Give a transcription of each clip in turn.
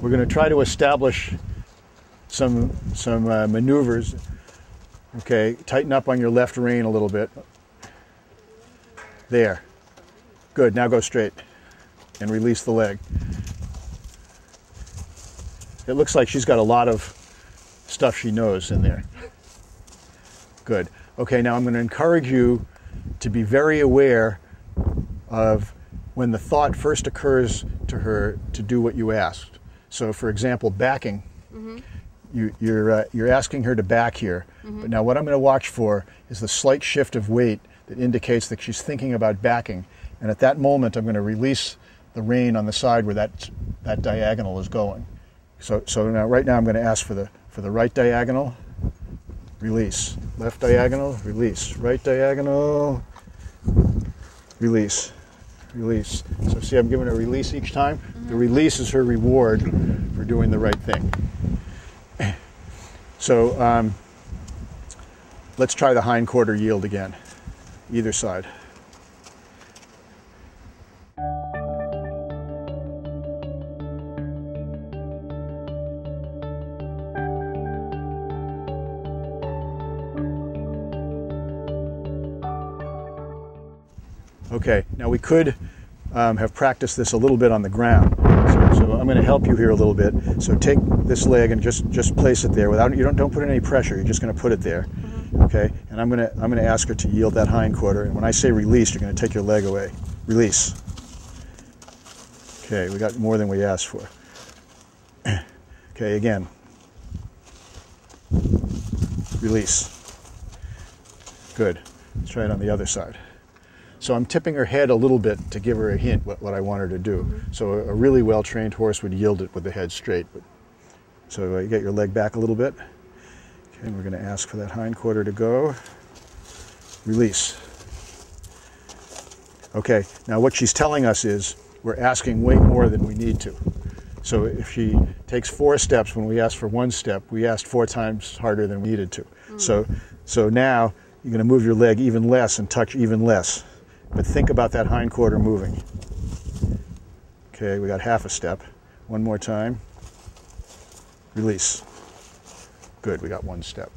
we're going to try to establish some maneuvers. Okay, tighten up on your left rein a little bit. There. Good, now go straight and release the leg. It looks like she's got a lot of stuff she knows in there. Good. Okay, now I'm going to encourage you to be very aware of when the thought first occurs to her to do what you asked. So for example, backing. You're asking her to back here, but now what I'm going to watch for is the slight shift of weight that indicates that she's thinking about backing, and at that moment I'm going to release the rein on the side where that diagonal is going. So now right now I'm going to ask for the right diagonal, release, left diagonal, release, right diagonal, release, release. So see, I'm giving her a release each time. The release is her reward for doing the right thing. So let's try the hind quarter yield again, either side. Okay, now we could have practiced this a little bit on the ground. So I'm going to help you here a little bit. So take this leg and just place it there without don't put any pressure. You're just going to put it there. Okay, and I'm going to ask her to yield that hind quarter. And when I say release, you're going to take your leg away. Release. Okay, we got more than we asked for. Okay, again. Release. Good. Let's try it on the other side. So I'm tipping her head a little bit to give her a hint what I want her to do. So a really well-trained horse would yield it with the head straight. So you get your leg back a little bit. Okay, and we're going to ask for that hind quarter to go. Release. Okay, now what she's telling us is we're asking way more than we need to. So if she takes 4 steps when we asked for 1 step, we asked 4 times harder than we needed to. So now you're going to move your leg even less and touch even less. But think about that hind quarter moving. Okay, we got half a step. 1 more time. Release. Good, we got 1 step.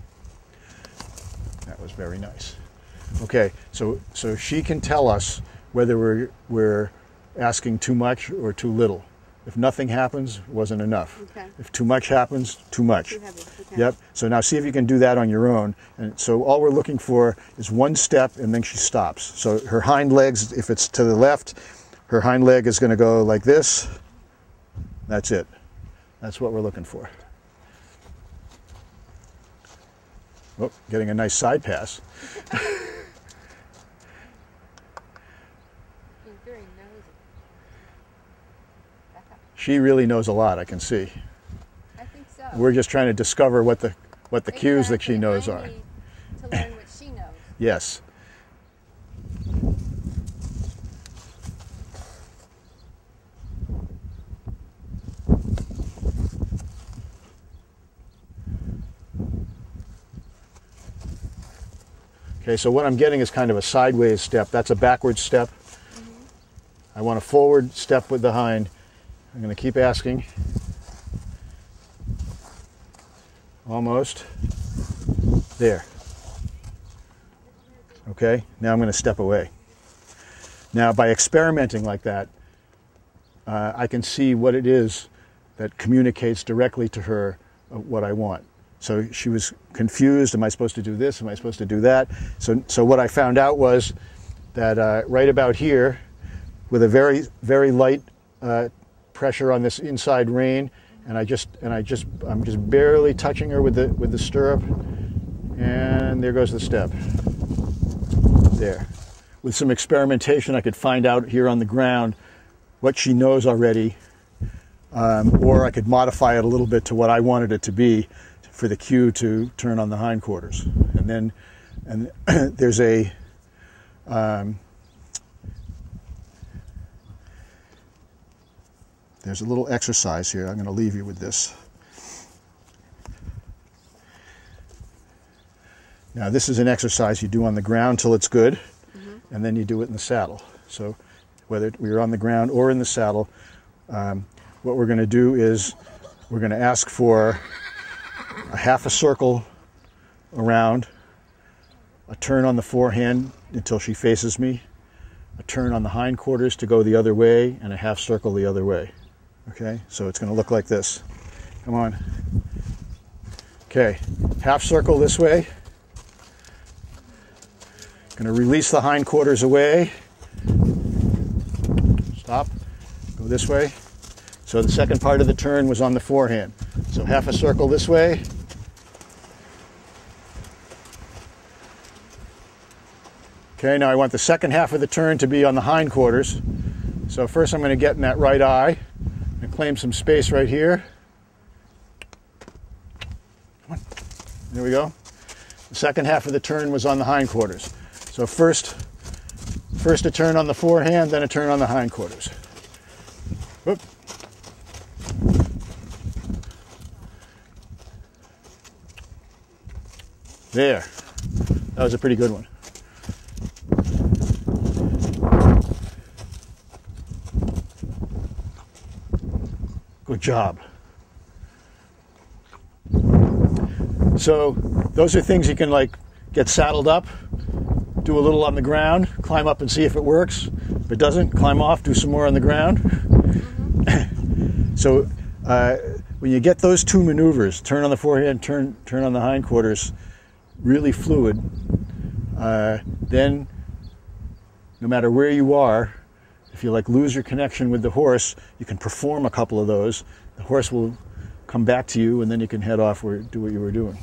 That was very nice. Okay, so she can tell us whether we're asking too much or too little. If nothing happens, it wasn't enough. Okay. If too much happens, too much. Too heavy. Okay. Yep. So now see if you can do that on your own. And so all we're looking for is 1 step and then she stops. So her hind legs, if it's to the left, her hind leg is going to go like this. That's it. That's what we're looking for. Oh, getting a nice side pass. She really knows a lot, I can see. I think so. We're just trying to discover what the cues that she knows are. To learn what she knows. Yes. Okay, so what I'm getting is kind of a sideways step. That's a backward step. I want a forward step with the hind. I'm going to keep asking. Almost. There. Okay, now I'm going to step away. Now by experimenting like that, I can see what it is that communicates directly to her what I want. So she was confused, am I supposed to do this, am I supposed to do that? So what I found out was that right about here, with a very, very light pressure on this inside rein, and I'm just barely touching her with the stirrup, and there goes the step. There. With some experimentation, I could find out here on the ground what she knows already, or I could modify it a little bit to what I wanted it to be for the cue to turn on the hindquarters. And there's a there's a little exercise here. I'm going to leave you with this. Now this is an exercise you do on the ground till it's good, and then you do it in the saddle. So whether we're on the ground or in the saddle, what we're going to do is we're going to ask for a half a circle around, a turn on the forehand until she faces me, a turn on the hindquarters to go the other way, and a half circle the other way. Okay, so it's going to look like this. Come on. Okay, half circle this way. Going to release the hindquarters away. Stop. Go this way. So the second part of the turn was on the forehand. So half a circle this way. Okay, now I want the second half of the turn to be on the hindquarters. So first I'm going to get in that right eye and claim some space right here. Come on. There we go. The second half of the turn was on the hindquarters. So first a turn on the forehand, then a turn on the hindquarters. Whoop. There. That was a pretty good one. Good job. So those are things you can like get saddled up, do a little on the ground, climb up and see if it works. If it doesn't, climb off, do some more on the ground. So when you get those two maneuvers, turn on the forehand, turn on the hindquarters, really fluid, then no matter where you are, if you like lose your connection with the horse, you can perform a couple of those. The horse will come back to you, and then you can head off or do what you were doing.